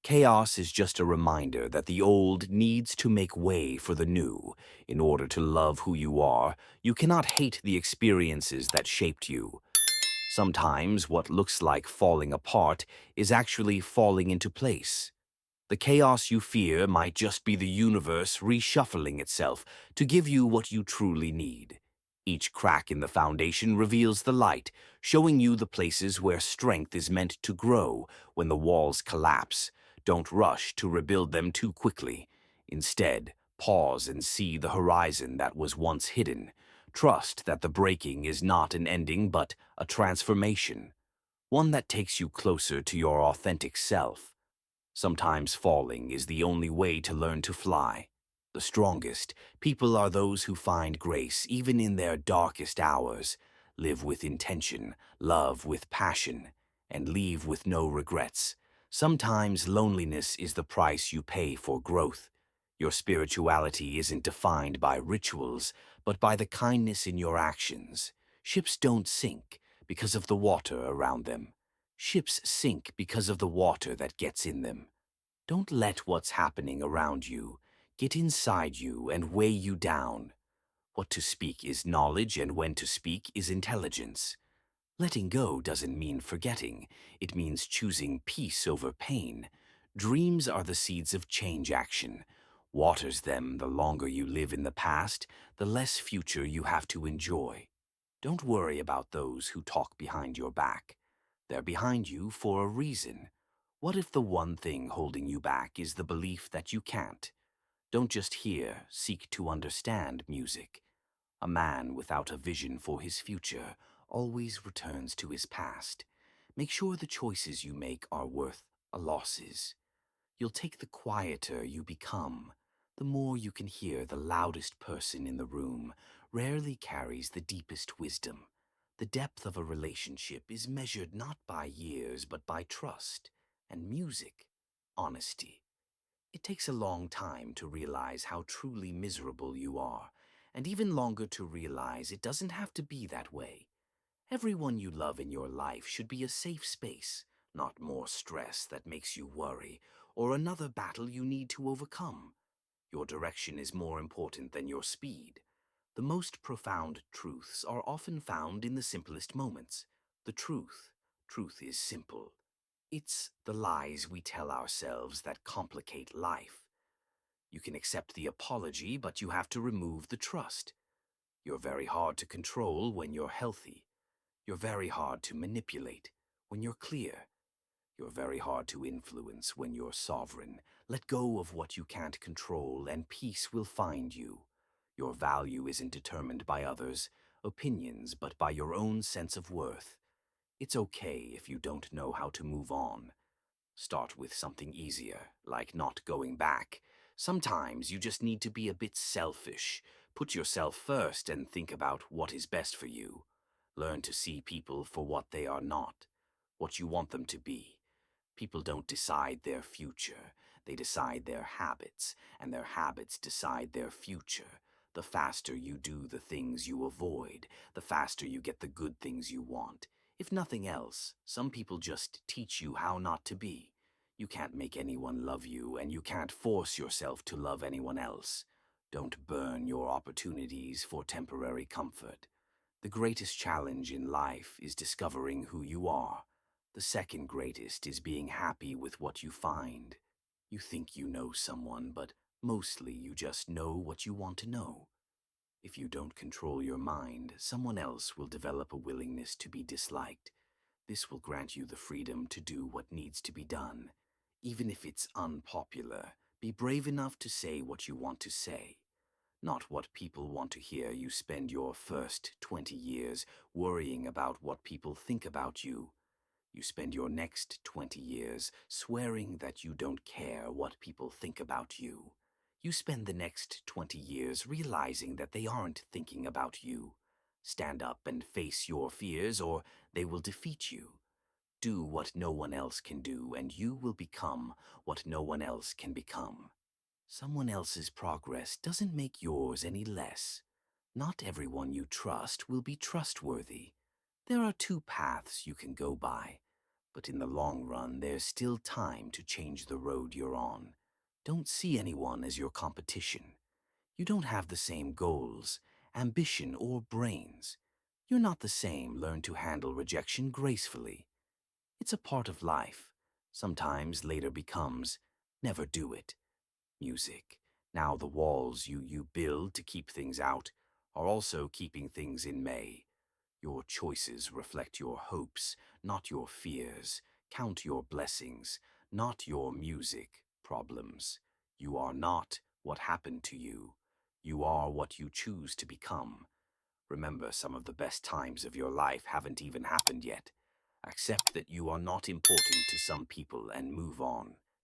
Chaos is just a reminder that the old needs to make way for the new. In order to love who you are, you cannot hate the experiences that shaped you. Sometimes what looks like falling apart is actually falling into place. The chaos you fear might just be the universe reshuffling itself to give you what you truly need. Each crack in the foundation reveals the light, showing you the places where strength is meant to grow when the walls collapse. Don't rush to rebuild them too quickly. Instead, pause and see the horizon that was once hidden. Trust that the breaking is not an ending but a transformation, one that takes you closer to your authentic self. Sometimes falling is the only way to learn to fly. The strongest people are those who find grace even in their darkest hours, live with intention, love with passion, and leave with no regrets. Sometimes loneliness is the price you pay for growth. Your spirituality isn't defined by rituals, but by the kindness in your actions. Ships don't sink because of the water around them. Ships sink because of the water that gets in them. Don't let what's happening around you get inside you and weigh you down. What to speak is knowledge and when to speak is intelligence. Letting go doesn't mean forgetting. It means choosing peace over pain. Dreams are the seeds of change action. Waters them the longer you live in the past, the less future you have to enjoy. Don't worry about those who talk behind your back. They're behind you for a reason. What if the one thing holding you back is the belief that you can't? Don't just hear, seek to understand music. A man without a vision for his future always returns to his past. Make sure the choices you make are worth a losses. You'll take the quieter you become. The more you can hear, the loudest person in the room rarely carries the deepest wisdom. The depth of a relationship is measured not by years but by trust and music, honesty. It takes a long time to realize how truly miserable you are, and even longer to realize it doesn't have to be that way. Everyone you love in your life should be a safe space, not more stress that makes you worry, or another battle you need to overcome. Your direction is more important than your speed. The most profound truths are often found in the simplest moments. The truth is simple. It's the lies we tell ourselves that complicate life. You can accept the apology, but you have to remove the trust. You're very hard to control when you're healthy. You're very hard to manipulate when you're clear. You're very hard to influence when you're sovereign. Let go of what you can't control, and peace will find you. Your value isn't determined by others' opinions, but by your own sense of worth. It's okay if you don't know how to move on. Start with something easier, like not going back. Sometimes you just need to be a bit selfish. Put yourself first and think about what is best for you. Learn to see people for what they are not, what you want them to be. People don't decide their future. They decide their habits, and their habits decide their future. The faster you do the things you avoid, the faster you get the good things you want. If nothing else, some people just teach you how not to be. You can't make anyone love you, and you can't force yourself to love anyone else. Don't burn your opportunities for temporary comfort. The greatest challenge in life is discovering who you are. The second greatest is being happy with what you find. You think you know someone, but mostly you just know what you want to know. If you don't control your mind, someone else will develop a willingness to be disliked. This will grant you the freedom to do what needs to be done. Even if it's unpopular, be brave enough to say what you want to say. Not what people want to hear. You spend your first 20 years worrying about what people think about you. You spend your next 20 years swearing that you don't care what people think about you. You spend the next 20 years realizing that they aren't thinking about you. Stand up and face your fears, or they will defeat you. Do what no one else can do, and you will become what no one else can become. Someone else's progress doesn't make yours any less. Not everyone you trust will be trustworthy. There are two paths you can go by. But in the long run, there's still time to change the road you're on. Don't see anyone as your competition. You don't have the same goals, ambition, or brains. You're not the same. Learn to handle rejection gracefully. It's a part of life. Sometimes later becomes, never do it. Music. Now the walls you build to keep things out are also keeping things in May. Your choices reflect your hopes, not your fears. Count your blessings, not your music problems. You are not what happened to you. You are what you choose to become. Remember, some of the best times of your life haven't even happened yet. Accept that you are not important to some people and move on.